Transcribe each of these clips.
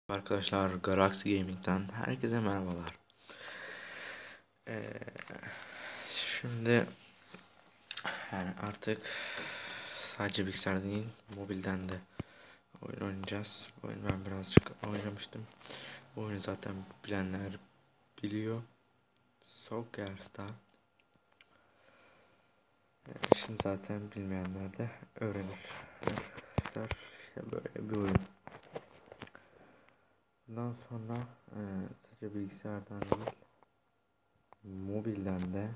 Arkadaşlar Galaxy Gaming'den herkese merhabalar. Ee, Şimdi yani artık sadece bilgisayar değil, mobilden de oyun oynayacağız. Bu oyunu ben birazcık oynamıştım. Bu oyunu zaten bilenler biliyor. Soccer Star. Şimdi zaten bilmeyenler de öğrenir. Arkadaşlar işte böyle bir oyun. Bundan sonra sadece bilgisayardan değil, mobilden de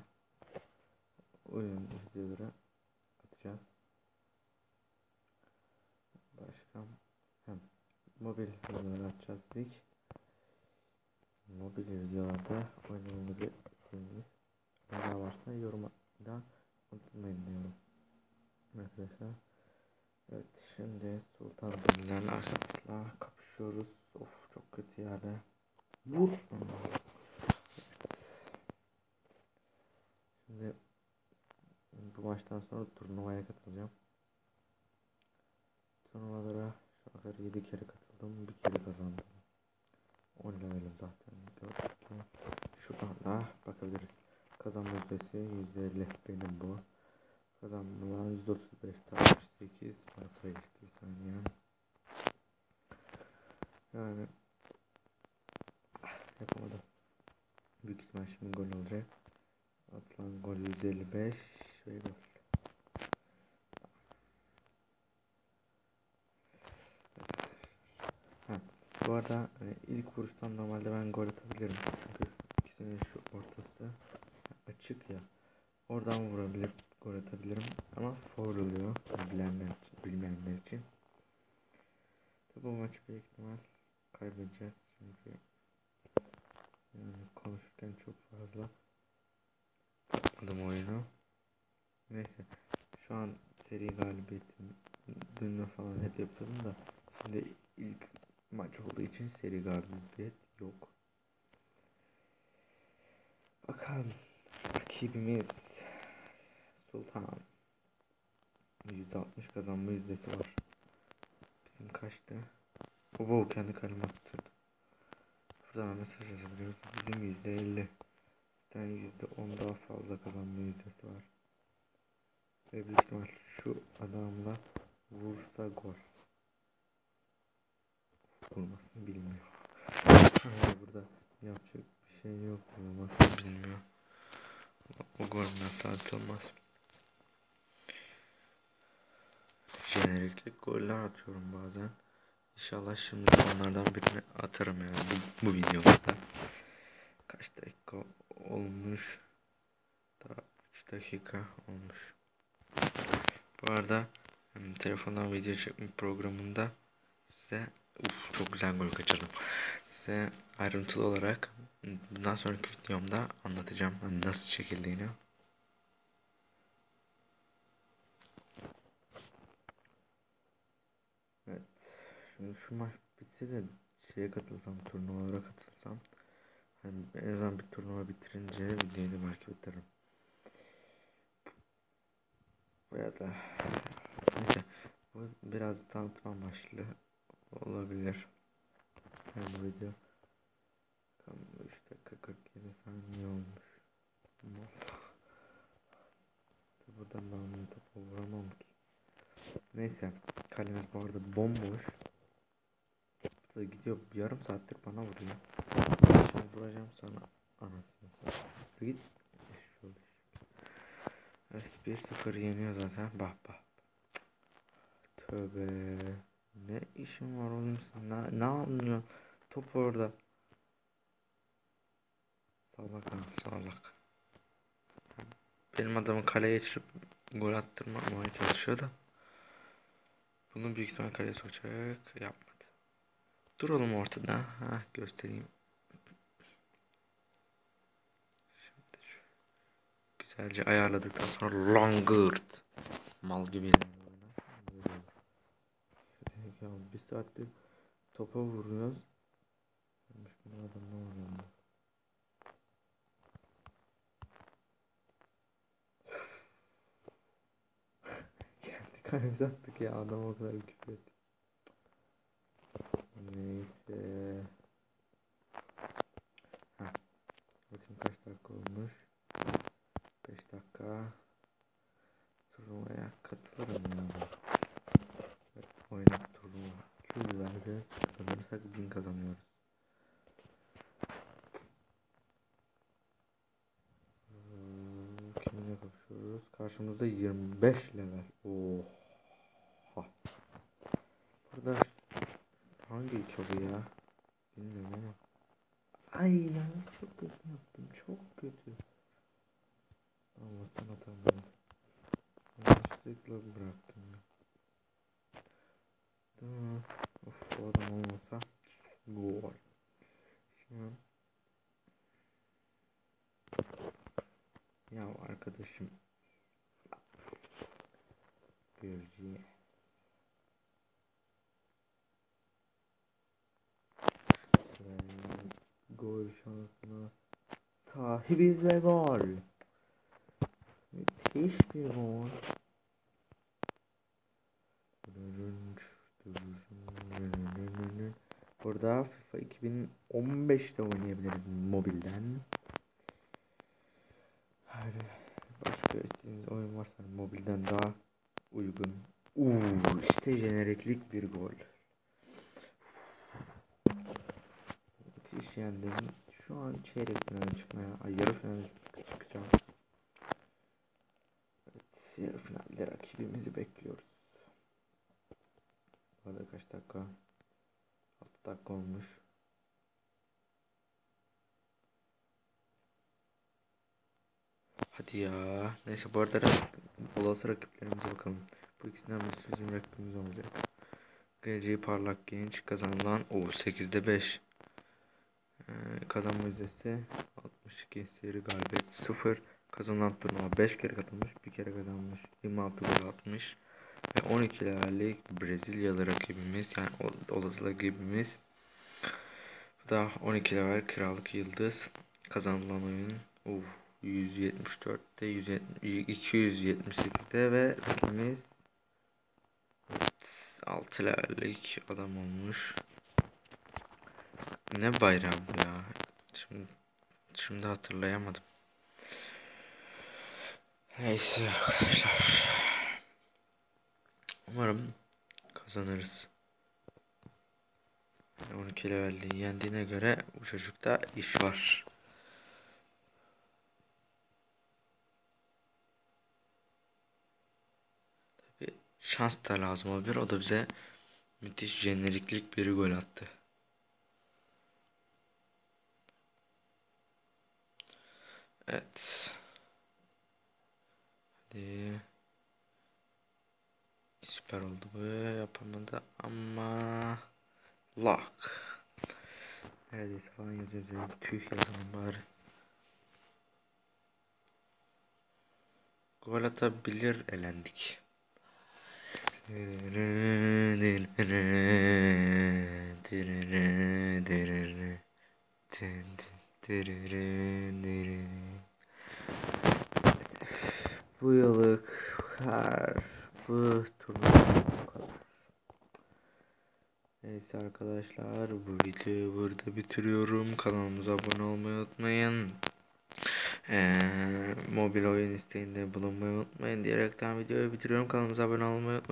oyun videoları atacağız. Başka mobil videoları atacağız dedik. Mobil videolarda oynamamızı istediğiniz neler varsa yoruma da unutmayın diyorum. Arkadaşlar. Evet, şimdi Sultan Bey'den arkadaşlar kapışıyoruz. Of, çok kötü yerde. Vur. Şimdi bu maçtan sonra turnuvaya katılacağım. Turnuvalara şu kadar 7 kere katıldım. Bir kere kazandım. 10 levelim zaten. Şuradan da bakabiliriz. Kazanma yüzdesi %50 benim bu. Kazanma %35 68 nasıl geçti saniye. Yani yapamadım. Büyük ihtimal şimdi gol olacak. Atılan gol 155 ve gol. Bu arada ilk vuruştan normalde ben gol atabilirim. Çünkü ikisinin şu ortası açık ya. Oradan vurabilir, gol atabilirim. Ama foul oluyor bilmeyenler için. Tabi bu maçı büyük ihtimal kaybedeceğiz. Çünkü yani konuşurken çok fazla patladım oyunu. Neyse. Şu an seri galibiyetim dün falan hep yapıyordum da şimdi ilk maç olduğu için seri galibiyet yok. Bakalım rakibimiz Sultan. %60 kazanma yüzdesi var. Bizim kaçtı? Obo kendi kaleme attırdı. Buradan mesaj yazabiliyoruz. Bizim %50. Yani %10 daha fazla kazanma yüzdesi var. Ve büyük ihtimal şu adamla vursa gol. Vurmasını bilmiyor. Burada yapacak bir şey yok. Vurmasını bilmiyor. O gol nasıl atılmaz? Jeneriklik goller atıyorum bazen. İnşallah şimdi onlardan birini atarım yani bu videomda. Kaç dakika olmuş? Daha 3 dakika olmuş. Bu arada telefondan video çekme programında size çok güzel gol kaçırdım. Size ayrıntılı olarak bundan sonraki videomda anlatacağım nasıl çekildiğini. Evet. Şimdi şu maç bitse de şeye katılsam, turnuvalara katılsam. Hani en azından bir turnuva bitirince videoyu belki bitiririm. Veya da neyse, bu biraz tanıtım amaçlı olabilir. Yani bu video 3 dakika 47 saniye olmuş. Buradan ben bunu topa vuramam ki. Neyse, kalemiz bu arada bomboş. Bu da gidiyor yarım saattir bana vuruyor. Şimdi vuracağım sana anasını. Git. Evet, 1-0 yeniyor zaten. Bak bak. Tövbe. Ne işin var oğlum sen? Ne anlıyorsun? Top orada. Salak ha, salak. Benim adamı kaleye geçirip gol attırmamaya çalışıyor da. Bunu büyük ihtimal kaleye sokacak. Yapmadı. Dur oğlum ortada. Ha, göstereyim. Şimdi güzelce ayarladıktan sonra Langırt. Mal gibi ya, bir saattir topa vuruyoruz. Bu adam ne oluyor? Geldik kalemize attık ya, adam o kadar küfür etti. Neyse. vurursak 1000 kazanıyoruz. Kiminle kapışıyoruz? Karşımızda 25 level. Oha. Burada hangi çoğu ya? Bilmiyorum ama. Ay yanlış, çok kötü yaptım. Çok kötü. Allah'tan hatam benim. Yanlışlıkla bıraktım. Of, o adam olmasa gol. Şu an ya arkadaşım göreceğiz. Gol şansına sahibiz ve gol. Müthiş bir gol. Burada FIFA 2015'te oynayabiliriz mobilden. Hadi başka istediğiniz oyun varsa mobilden daha uygun. İşte jeneriklik bir gol. Müthiş yendim. Şu an çeyrek finale çıkmaya, yarı finale çıkacağım. Evet, yarı finalde rakibimizi bekliyoruz. Bu arada kaç dakika? 6 dakika olmuş. Hadi ya. Neyse, bu arada olası rakiplerimize bakalım. Bu ikisinden birisi bizim rakibimiz olacak. Geleceği parlak genç, kazanılan 8'de 5. Kazanma yüzdesi 62, seri galibiyet 0. Kazanılan turnuva 5 kere kazanmış, bir kere kazanmış, 26 gol atmış. Ve 12 levellik Brezilyalı rakibimiz, yani olası rakibimiz. Bu da 12 level kiralık yıldız. Kazanılan oyun 174'te 278'de ve rakibimiz 6 levellik adam olmuş. Ne bayrağı bu ya? Şimdi hatırlayamadım. Neyse arkadaşlar. Umarım kazanırız. 12 levelliği yendiğine göre bu çocukta iş var. Tabi şans da lazım olabilir. O da bize müthiş jeneriklik bir gol attı. Evet. Hadi. Süper oldu bu. Yapamadı ama lock. Neredeyse falan yazıyor. Tüh yazalım bari. Gol atabilir, elendik. Bu yıllık bu turnuva bu kadar. Neyse arkadaşlar, bu videoyu burada bitiriyorum. Kanalımıza abone olmayı unutmayın. Mobil oyun isteğinde bulunmayı unutmayın diyerekten videoyu bitiriyorum. Kanalımıza abone olmayı unutmayın.